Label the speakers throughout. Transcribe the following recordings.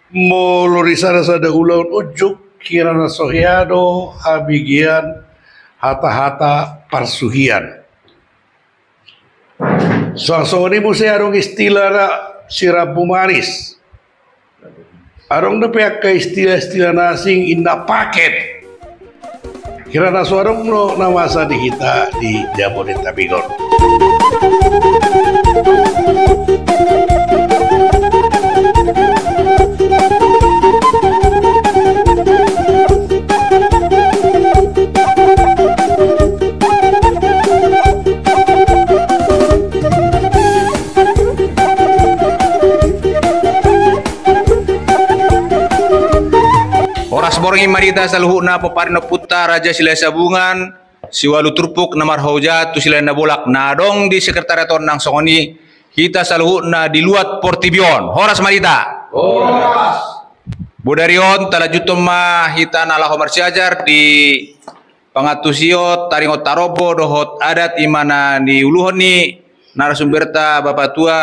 Speaker 1: Molorisara sada ulaun ujuk kirana sohiado habigian hata-hata parsuhian. Soang-soang ini saya arong istilah na sirapu manis. Arong na pihak ke istilah-istilah nasing indah paket. Kirana suarong no namasa di kita di Jabodetabek.
Speaker 2: Horas borngi marita saluhuna paparina puta Raja Sila Sabungan siwalu turpuk namar hoja tu sila na bolak nadong di sekretariaton nang songoni kita saluhuna di luat Portibion. Horas marita.
Speaker 1: Horas.
Speaker 2: Budarion talajutom ma hita nala homar siajar di pangatusio taringot tarobo dohot adat imana di uluhon ni narasumberta Bapak Tua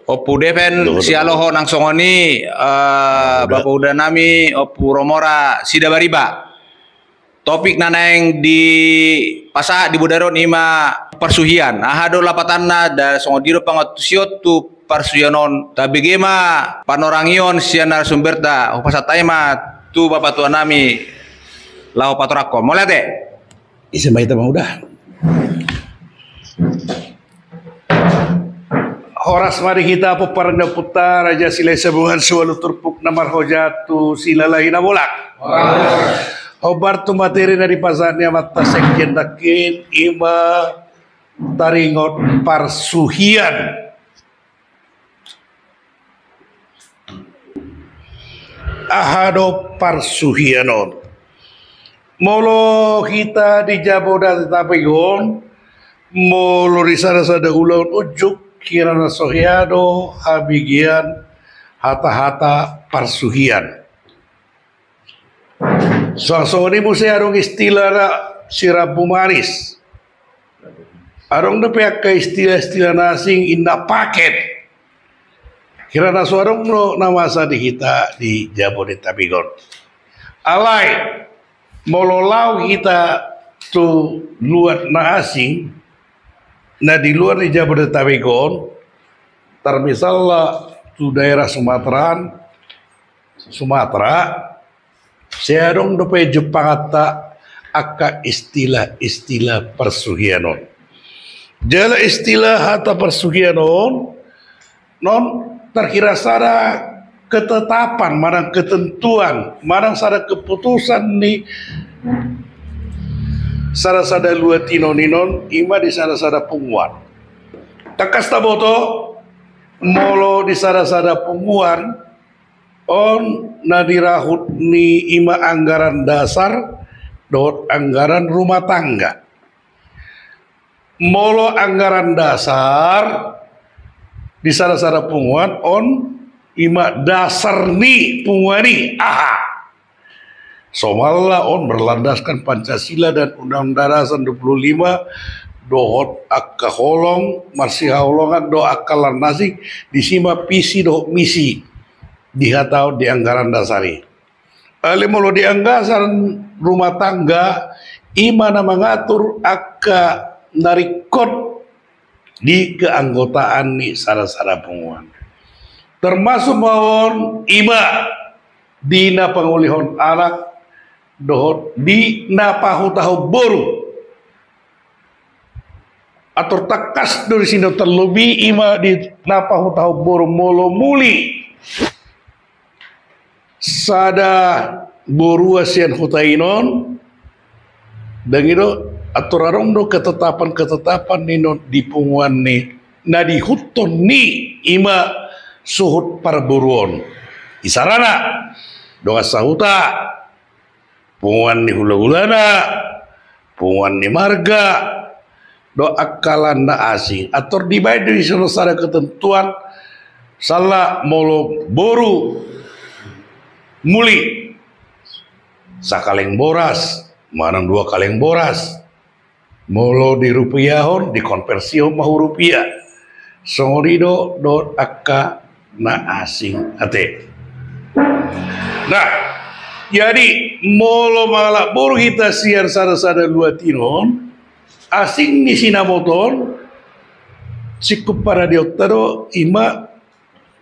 Speaker 2: Opu Deven sialoho nang songoni Bapak udah nami Opu Romora Sidabariba. Topik naneng di pasa di Budaron ima persuhian. Ahado lapatanna da songodiro pangatusio tu persuhianon tabegema panorangion sianar sumberta upasataima tu Bapak tua nami lao patorakon. Mulai teh.
Speaker 1: Isa may tamang udah. Horas mari kita peparna puta Raja Sila Sabungan suwalu turpuk namar hojatu sila lahi na bolak. Obar tu materi dari pasarnya mata sekjen dakin ima taringot parsuhian. Ahado parsuhianon. Molo kita di Jabodetabek molo di sada ulaun ujuk kirana sohiado habigian hata-hata parsuhian. Soang-soang ini saya arong istilah na sirapu manis. Arong na pihak ke istilah-istilah nasing indah paket. Kirana suarong no namasa di kita di Jabodetabek. Alay mololau kita tu luar na asing na di luar di Jabodetabek termisalnya tu daerah Sumatera saya dong dope Jepang ata aka istilah persuhianon. Jala istilah hata persuhianon non terkira sada ketetapan, marang ketentuan, marang sada keputusan ni sada luat ninon ima di sada punguan. Takas taboto molo di sada punguan on nadirahut ni ima anggaran dasar dot anggaran rumah tangga. Molo anggaran dasar di sada punguan on ima dasar ni punguani aha. Somalla on berlandaskan Pancasila dan Undang-Undang Dasar 25 dohot akka holong marsi holongan do akalan nasi disima visi do misi dihatau di anggaran dasari. Ali molo di anggaran rumah tangga imana mengatur akka narikot di keanggotaan ni sada punguan. Termasuk mawon ima dina pengulihon anak dohot di napahu tahu boru atau takas dari sini terlebih ima di napahu tahu boru molo muli sada boru asian hutainon dan itu aturarong do ketetapan nino di punguan ni na di huton ni ima suhut parburuon isarana doa sahuta punguan ni hula-hulana, punguan ni marga, do akalan na asing. Atur dibayar dari sana ketentuan salah molo boru muli sakaleng boras, manang 2 kaleng boras, molo di rupiahon, di konversio mahu rupiah. Songorido do akka na asing ate. Nah, jadi molo malak boru kita siar sada-sada lua tinon asing ni sinamoton siku para diotaro ima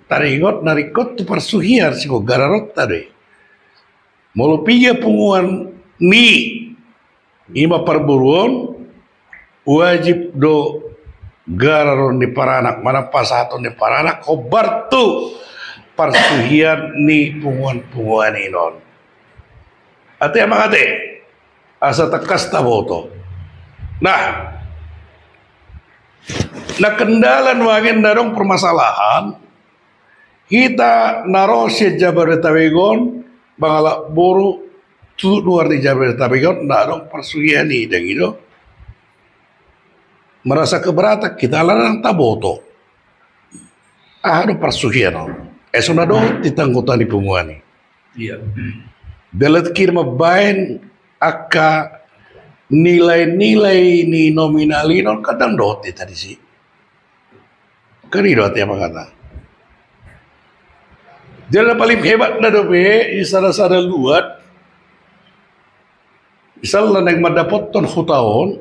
Speaker 1: taringot narikot tu parsuhiar siku gararot tade. Molo piga punguan ni ima perburuan wajib do gararon di paranak mana pasaton di paranak kobar tu parsuhian ni punguan inon. Ate emang ate asa tekas taboto. Nah, kendalan wagen darong permasalahan kita narosya Jabodetabekon bangala boru tu luar di Jabodetabekon darong persugihan ni dan gitu merasa keberatan kita larang taboto ada persugihan esona do ditanggutan di punguan ni
Speaker 3: Iya.
Speaker 1: dalat kirma bain aka nilai-nilai ni nominal non kadang dot tadi sih kari dot apa kata jadi paling hebat na dobe isara-sara luat misal nang madapot ton hutaon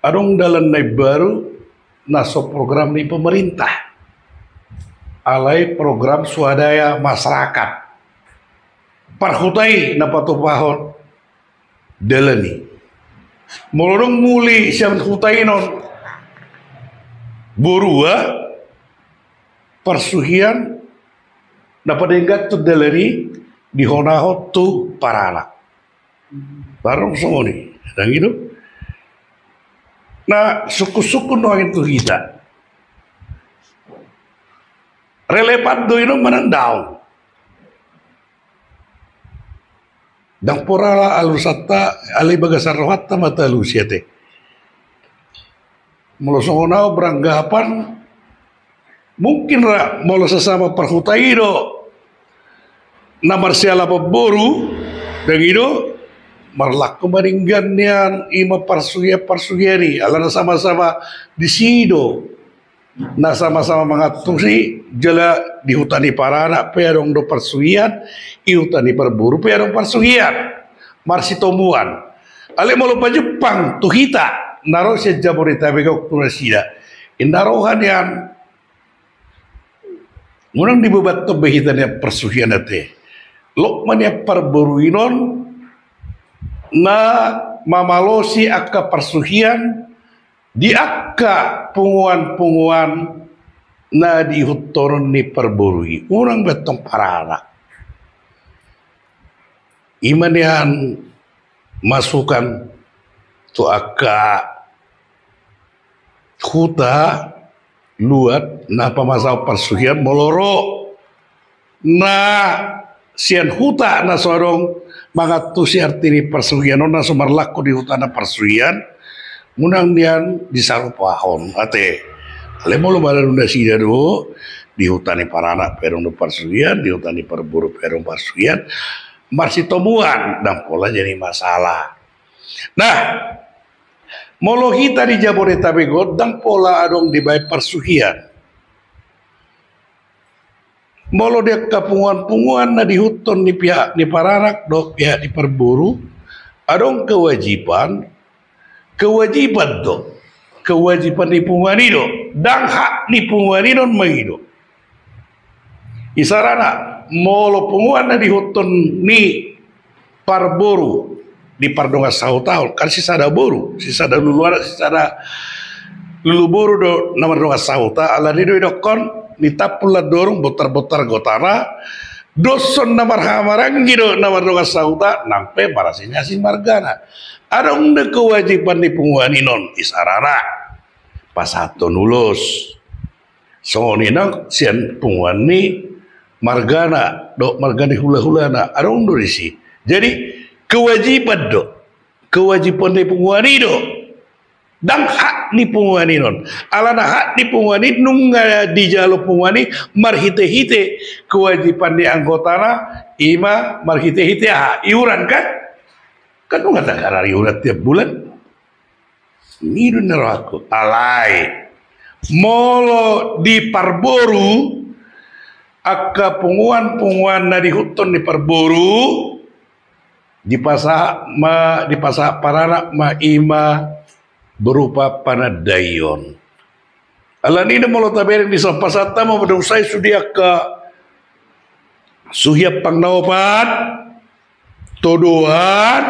Speaker 1: adong dalan na baru naso program ni pemerintah alai program swadaya masyarakat parhutai na patupahon dalani molorong muli siang hutai non borua persuhian dapat enggat tu dalani di honaho tu para anak barong semua ni dan gitu nah suku-suku noang itu kita relevan do ino menandau dan porala alusata ali bagasar rohatta mata lusiate molo songonao beranggapan mungkin ra molo sesama perhutaido na marsiala peboru dan itu marlaku maringganian ima parsugiani alana sama-sama di sido na sama-sama mengatusi jela di hutani para anak perong do persugian i hutani perburu perong persugian marsi tomuan ale molo pa Jepang tu kita naro se Jabodetabek tunasida indarohan yang ngunang dibebat to behitan ya persugian ate lokman ya perburuinon na mamalosi akka persugian di akka punguan-punguan na dihutoron ni perburui urang betong parana iman yan masukan tu akka huta luat na pamasaw persugian moloro na sian huta na sorong mga tusi artini persugian na sumarlako di huta na persugian munang dian disarupahon ate ale molo balarunda sida do di hutani parana perong do persugian di hutani perburu perong persugian marsi tomuan dan pola jadi masalah nah molo kita di Jabodetabek dan pola adong di baik persugian molo dia kapunguan-punguan na di huton ni pihak ni paranak do pihak di perburu adong kewajiban do kewajiban ni punguanido dan hak ni punguanido magido isarana molo punguan na di huton ni parboru di pardonga sautahol kan sisada boru sisada luluara sisada luluboru do namar donga sauta ala nido idokon nitapula dorong botar-botar gotana doson namar hamarangi do namar donga sauta nampe marasinya si margana ada unda kewajiban di punguani non isarana pasato nulus sonina sian punguani margana do margani hula-hulana ada unda risi jadi kewajiban di punguani do dan hak ni punguani non alana hak ni punguani nungga di jalo punguani marhite-hite kewajiban di anggotana ima marhite-hite iuran kan nggak ada karari urat tiap bulan ini neraka alai molo di parboru akka punguan na dihuton ni Parburu di pasa parana maima berupa panadayon. Alan ini mau taberin di sampasata mau berdusai sudia ke suhiap pangnawapat todoan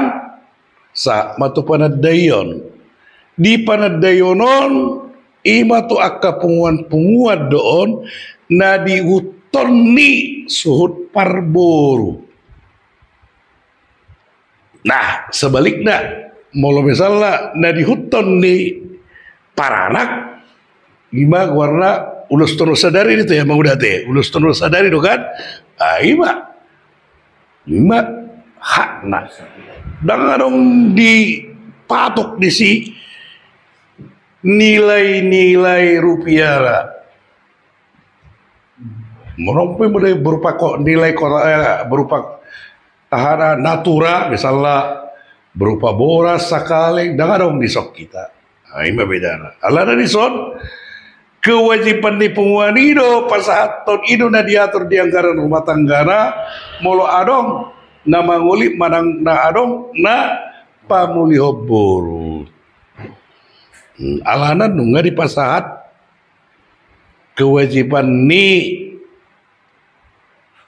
Speaker 1: sa matu panadayon. Di panadayonon ima tu akka punguan doon na dihuton ni suhut Parburu. Nah, sebaliknya, mau misalnya na dihuton ni paranak, ima warna ulus tono sadari itu ya mau date, ulus tono sadari do kan? Ima hak na. Dan dong dipatok di si nilai-nilai rupiah lah. Menompe berupa kok nilai berupa tahana natura misalnya berupa boras sakali dengan dong disok kita. Nah, ini beda. Alana dison kewajiban di penguan itu pasahaton itu na diatur di anggaran rumah tanggana molo adong na manguli manang na adong na pamuliho boru. Alana nunga di pasahat kewajiban ni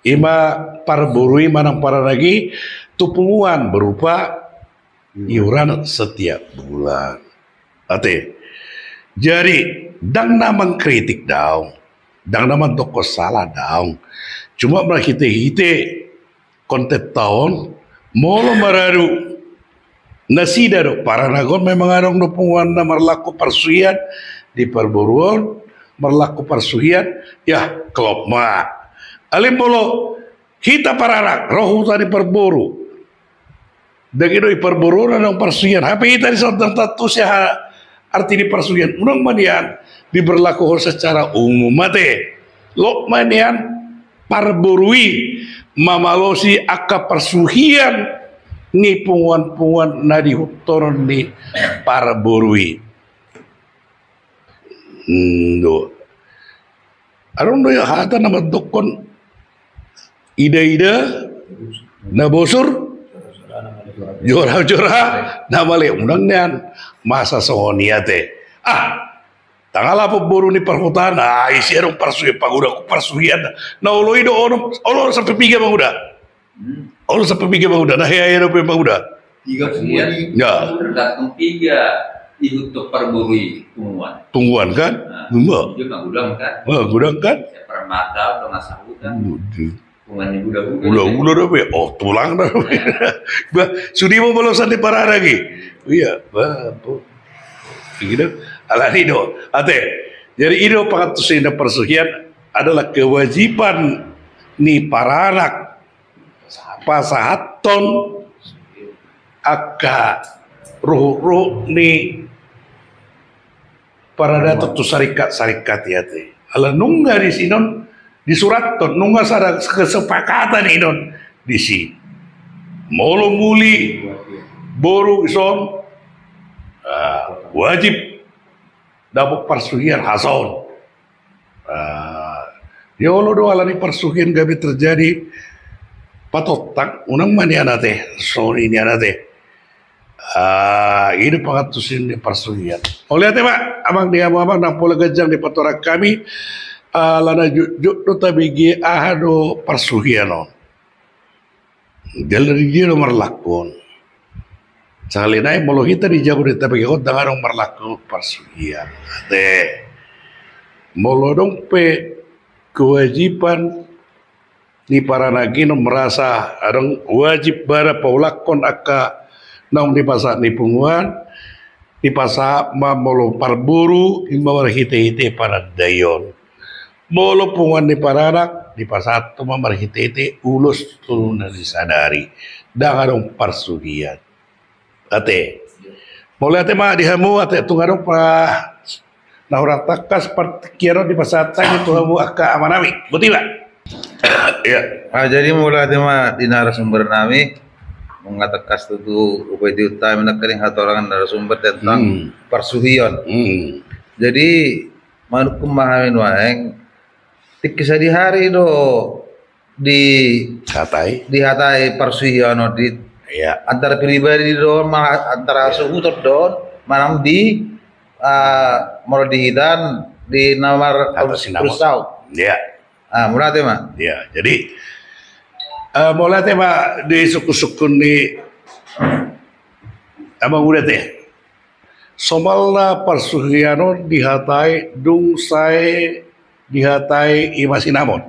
Speaker 1: ima Parburui manang para lagi tupunguan berupa iuran setiap bulan. Ate, jadi dang namang kritik daun, dang namang toko salah daun. Cuma mereka hite konten tahun molo mararu nasida do para nagon memang arong tupunguan na marlaku persuian di perburuan marlaku persuian ya klop ma. Alim bolo kita pararak roh tadi Parburu. Begitu di Parburu ada persuian. Tapi kita di saat tatus ya arti di persuian. Unang manian diberlakukan secara umum mate. Lo manian Parburui mamalosi akka persuian ni punguan-punguan na dihutoron di Parburui. Do. Aron do ya hata nama dokon ida-ida na bosur jora-jora na mali undang nian masa sohonia teh tanggal apa buru ni perhutan isi erong parsuya paguda ku parsuyan na ulo ido olo sampai piga paguda olo sampai piga paguda nah ya pe paguda
Speaker 3: tiga punguan
Speaker 1: ya
Speaker 3: tergantung tiga dihutuk Parburui
Speaker 1: tungguan kan enggak
Speaker 3: gudang kan
Speaker 1: gudang kan
Speaker 3: permata atau nasahutan pungan
Speaker 1: udah be oh tulang dah sudi mau bolosan di para lagi iya bapu gitu ala itu ate jadi itu pangatusin persuhian adalah kewajiban ni para anak pasahaton akka ruh ni para datuk tu sarikat ya teh ala nungga di sinon di surat ton nungga sada kesepakatan inon di si molo muli boru ison wajib dapat persuhian hason ya Allah doa lani persuhian gabi terjadi patotak unang maniana teh sorry ini ada teh ini pangatusin di persuhian. Oh lihat ya Pak, abang dia abang nang pola gajang di patorak kami lana juk tabigi ahado persuhian on. Jalan dia nomor lakon. Sekali naik molo kita di jago di tabigi kau dengar nomor lakon persuhian. Teh molo dong pe kewajiban ni para nagino merasa adong wajib bara paulakon akka nong di pasar ni punguan di pasar molo Parburu imawar hite-hite para dayon molo punguan di paranak di pasar tu mamar hite-hite ulus tuluna disadari dangarong parsugian ate molo ate ma dihamu ate tungarong pa naurang takas partikiaro di pasar tang itu hamu akka amanami betul ba ya
Speaker 4: jadi mulai tema di narasumber nami mengatakan itu upaya utama menekan hatorangan narasumber tentang persuhian. Jadi manuk pemahaman waeng Tikisa di hari do di
Speaker 1: Katai.
Speaker 4: hatai parsuhiano di
Speaker 1: Ya.
Speaker 4: antara pribadi do antara suhutot do manam di mau dihidan di nomor
Speaker 1: Atas sinamot.
Speaker 4: Rusau.
Speaker 1: Ya.
Speaker 4: Murah teh mah.
Speaker 1: Ya. Jadi mulai tema di suku-suku ni abang udah teh. Somalna parsuhiano dihatai dung saya dihatai imasinamon.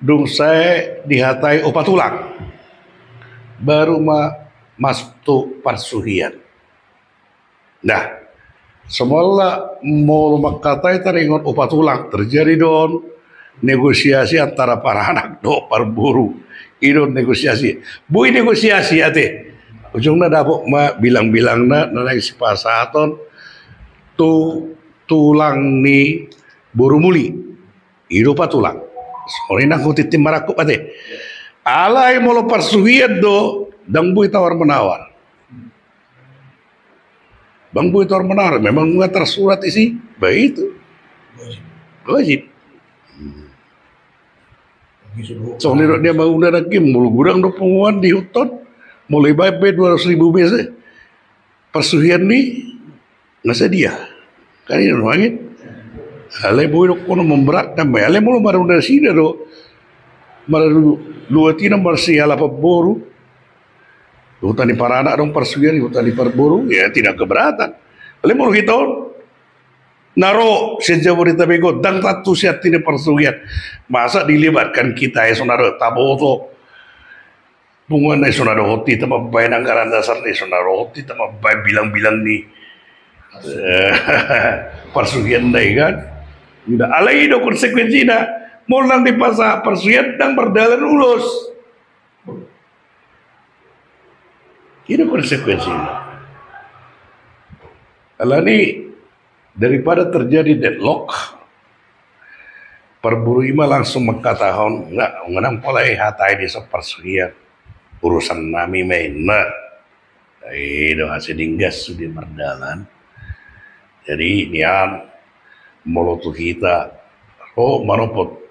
Speaker 1: Dung saya dihatai opat tulang. Baru masuk parsuhian. Nah, semula mau makatai teringon opat tulang terjadi don negosiasi antara para anak do parburu. Idon negosiasi. Bui negosiasi ate. Ujungnya dapok bilang-bilang nanai si pasaton tulang ni buru muli. Ido pa tulang. Sorry na kung titim marakop ate. Alay mo lo parsuhian do dang bui tawar menawar. Bang bui tawar menawar memang nggak tersurat isi. Baik itu. Wajib. Soalnya dia mau udah lagi mulu gudang do penguan di hutan. Mulai bayar 200.000 biasa. Persuhian ni nggak sedia. Kan ini nangin. Ale boleh kono memberatkan bay. Ale mulu baru dari sini do. Baru dua tina marsi ala peboru. Hutan di para anak dong persuhian hutan di peboru ya tidak keberatan. Ale mulu hiton. Naro sejauh di tabego dang tatu siat ini persuhian. Masa dilibatkan kita ya saudara taboto. Bunga na sonaro hoti tama bay anggaran dasar ni sonaro hoti tama bay bilang-bilang ni persuhian na kan. Tidak alai do konsekuensi na mau lang di pasa persuhian dang berdalan ulus. Itu konsekuensinya. Alani daripada terjadi deadlock perburu ima langsung mengatakan nggak polai hatai di sepersuhian. Urusan nami mainna itu hasil dinggas sudah berdalan jadi nian molotu kita manopot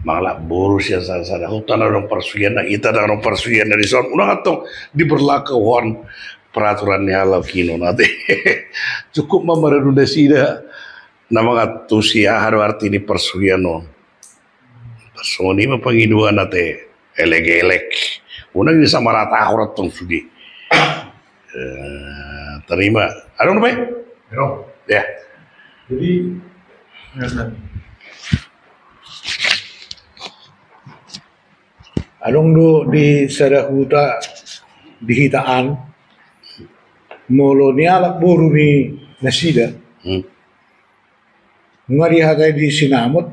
Speaker 1: malah burus yang sana hutan orang persuian kita orang persuian dari son udah atau diberlakukan peraturannya ala kino nanti cukup memerendasi dah nama katusia haru arti di persuian no personi mah pengiduan nate elek-elek. Unang bisa marata akurat tong sudi. Terima. Ada apa? Ya.
Speaker 5: Jadi adong do di sadahuta di hitaan molo ni alak buru ni nasida. Ngari hatai di sinamot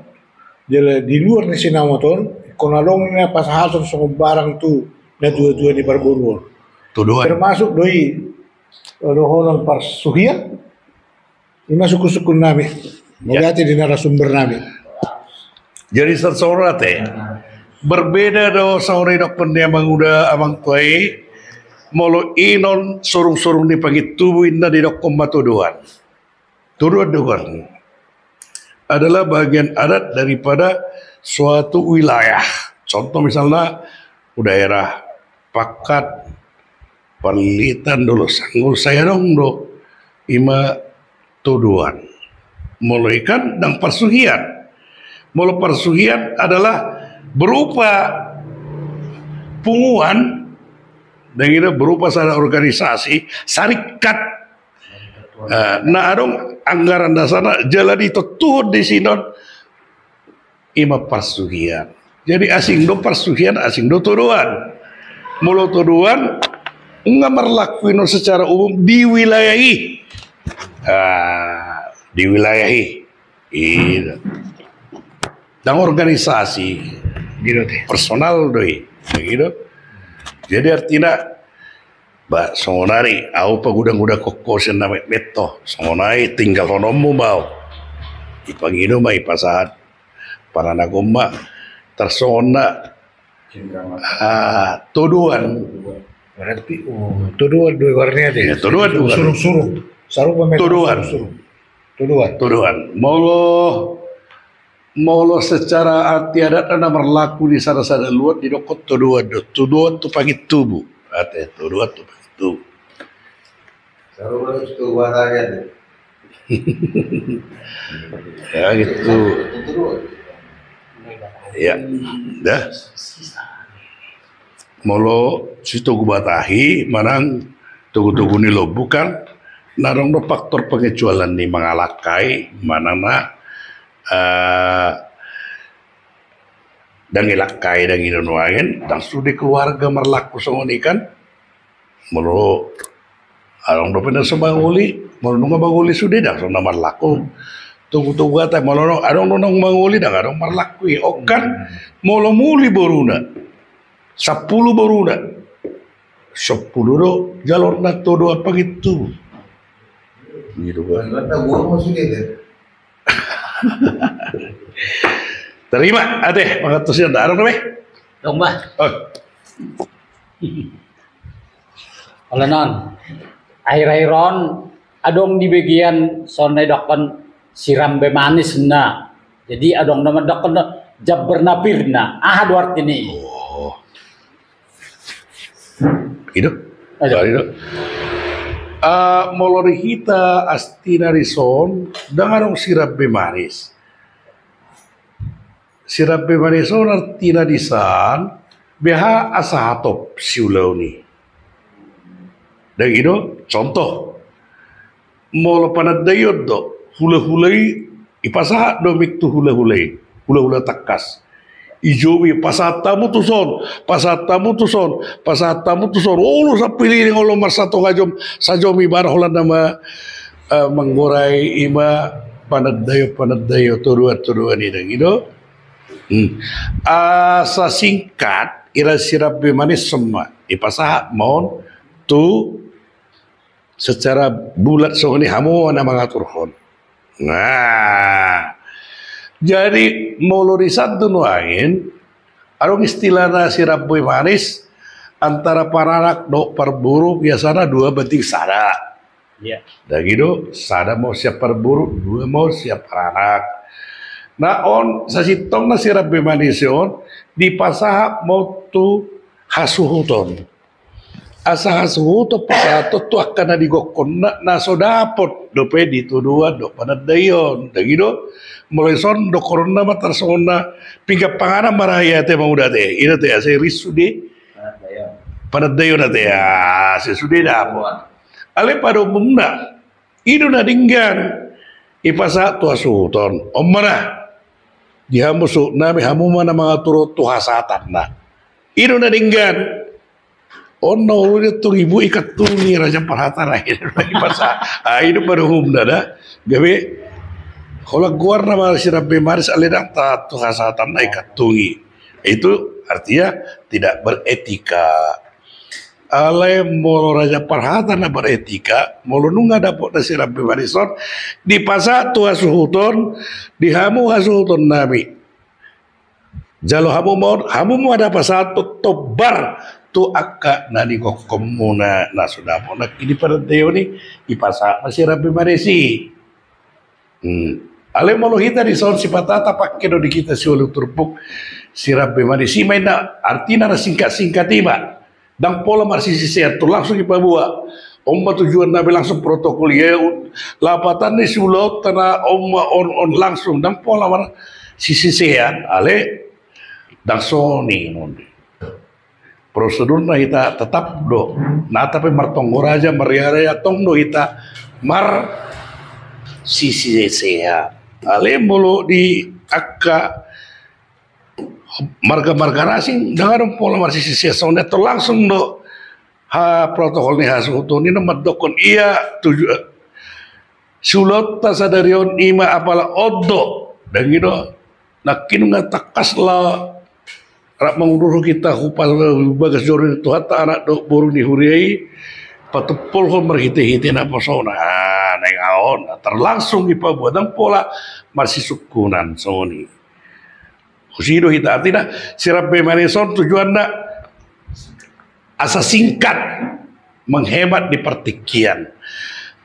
Speaker 5: jala di luar ni sinamoton konalong na pasahason sa barang tu na dua-dua ni Barburuan.
Speaker 1: Tuduhan.
Speaker 5: Termasuk doi rohonan parsuhian. Ini suku-suku namin. Magati di narasumber namin.
Speaker 1: Jadi seseorang teh berbeda do sauri dok pendia manguda abang tuai molo inon surung-surung di pagi tubuhin na di dok tuduhan. Tuduhan adalah bagian adat daripada suatu wilayah. Contoh misalnya daerah Pakat, Palitan dulu sanggul saya dong do ima tuduhan. Mulai kan dan persuhian. Mulu persuhian adalah berupa punguan dan itu berupa sada organisasi syarikat. Nah adong anggaran dasarnya jalan itu tuh di sinon ima persuhian. Jadi asing do persuhian, asing do tuduhan. Mulu tuduhan nggak merlakuin secara umum di wilayahi. Di wilayahi. Dan organisasi gitu personal doi gitu. Jadi artinya Mbak songonari au pagudang-gudang kokosen na meto songonai tinggal honomu mau ipangino mai pasahat para nagumma tersona tuduhan
Speaker 5: Berarti tuduhan dua warnanya deh.
Speaker 1: Ya, tuduhan dua.
Speaker 5: Suruh-suruh.
Speaker 1: Tuduhan.
Speaker 5: Tuduhan.
Speaker 1: Tuduhan molo molo secara arti adat anda berlaku di sana-sana luar di dokot tuduan tu pagi tubuh ate tuduan tu pagi tubuh
Speaker 4: Sarung itu waranya.
Speaker 1: ya gitu ya dah molo situ gubatahi manang tugu-tugu ni lo bukan narong do faktor pengecualian ni mengalakai manana dan ilakai dan inunuangin dan studi keluarga merlaku songoni kan mulu arong do pena sebanguli mulu nunga banguli sudah dah so nama merlaku tunggu ata mulu arong do nung banguli dah arong merlaku okan mulu muli boruna 10 boruna 10 do jalur nak todo apa gitu gitu kan
Speaker 4: Karena gua mau sudah deh.
Speaker 1: terima ate pangatusnya dah arong deh
Speaker 6: Dong bah,
Speaker 1: oh
Speaker 6: kalau non, akhir-akhiron adong di bagian sonai dokon siram bemanis na. Jadi adong nama dokon jabberna pirna. Dua arti
Speaker 1: oh itu
Speaker 6: Ayo.
Speaker 1: itu molori hita astina rison dangarong sirap bemanis sirap bemanison artina disan beha asahatop siulau ni dan itu contoh molo panadayod do hula-hulai ipasahat do miktu hula-hulai takas ijowi pasatamu tuson ulu sa pilih ngolo marsato ngajom sajomi barholan nama menggorai ima panadayo tuduan ini gitu asa singkat ira sirap bemanis semua ipasahat mon tu secara bulat songoni hamu na mengaturkan nah jadi molorisat dunuangin arong istilahna sirap boy manis antara pararak do perburu biasanya 2 beting sada.
Speaker 6: Iya.
Speaker 1: Dan gitu sada mau siap perburu 2 mau siap pararak. Nah on sasitong na sirap boy manis yon di pasahap mau tu hasuhuton. Asa hasuhuton pasato tu akan na digokon na so dapot do pedi tuduan do panadayon. Dan gitu mulai son do corona matar sona pingga pangana maraya te mauda te ina te ase risude panadayo na te ase sude dapo ale pado mumna idu na dinggan ipasa tu asuton omana dihamu su nami hamu mana mga turo tu hasatan na idu na dinggan ono ulit tu ibu ikat tungi raja perhatan na ipasa idu pado mumna da gawe kalau gua nama sirap bemaris aledang tu hasatan naik katungi itu artinya tidak beretika. Ale molo raja perhatan na beretika, molo nunga dapot na sirap bemarison di pasar tu hasuhuton di hamu hasuhuton nabi. Jalo hamu mau ada pasar tu tobar tu akka na di kokomuna na sudah pun nak ini pada teori di pasar sirap bemarisi. Ale molo hita di son sipatata pakai do di kita si ulu turpuk sirap bemani si maina artinya na singkat tiba dan pola marsi sehat tu langsung ipabuat omba tujuan nabi langsung protokol ya lapatan ni sulot tanah omba on langsung dan pola mar sisi sehat ale dan soni nondi prosedur na hita tetap do na tapi martonggoraja mariarea tong do hita mar sisi sehat ale mulu di akka marga asing dengan pola masih sisi soalnya langsung do protokol ni hasuto ni nama dokon iya tujuh sulot tasadarion ima apala odo dan gitu nak kinu ngatakas lah rak mengurus kita hupal bagas jorin itu hatta anak dok burung dihuriai patupul hon merhiti-hiti na persona neng aon terlangsung ipabuat dan pola masih sukunan soni kusido hita artinya sirap bemanison tujuannya asa singkat menghemat di pertikian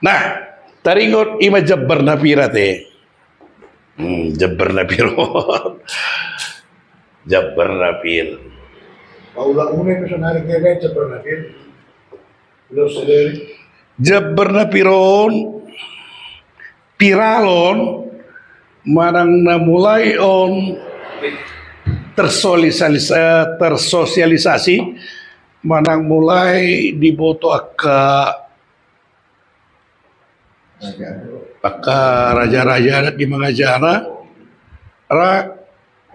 Speaker 1: nah taringot ima jabbar napira te Jabber na piron. Jabber na pir.
Speaker 5: Paula una que sonar que ve Jabber na pir. Lo sederi.
Speaker 1: Jabber na piron. Piralon marang na mulai on tersosialisasi manang mulai diboto aka raja-raja di mangajana ra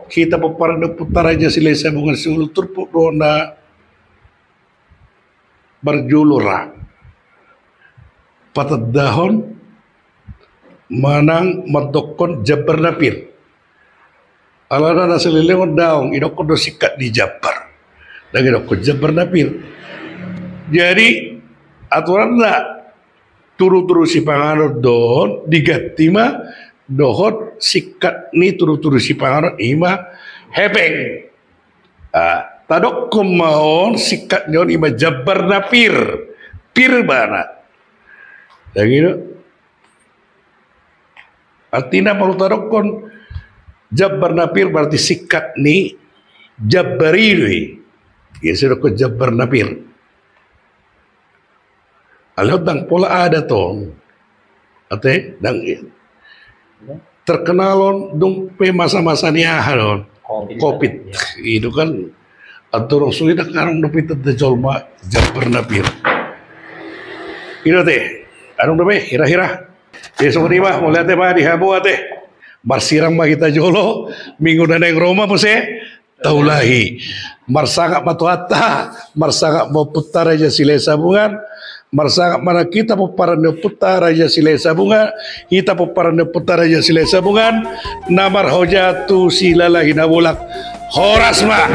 Speaker 1: kita peparanda putar raja silesa bungan siul turpu dona berjulura patad dahon manang madokon Jabber na pir. Alana na salilingon daong idokon do sikat di Jabber. Lagi dokon Jabber na pir. Jadi aturan na turu-turu si panganod doon diganti ma dohot sikat ni turu-turu si panganod ima hepeng. Tadok kumaon sikat nyon ima Jabber na pir. Pir bana. Yang gitu. Artinya perlu tarokon Jabber na pir berarti sikat ni Jabberi. Ya sudah ko Jabber na pir. Alam dang pola ada to. Ate dang terkenalon dung pe masa-masa niahan Covid. Itu kan aturong sulit karang dapit de jolma Jabber na pir. Ino teh, anong dape hira-hira. Seperti mah mulai teh mah dihabu teh marsirang mah kita jolo minggu naneng Roma muse taulahi marsangak matuata marsangak mau putar aja sile sabungan marsangak mana kita peparane putar aja sile sabungan kita peparane putar aja sile sabungan namar hojatu silalahi nabulak horas mah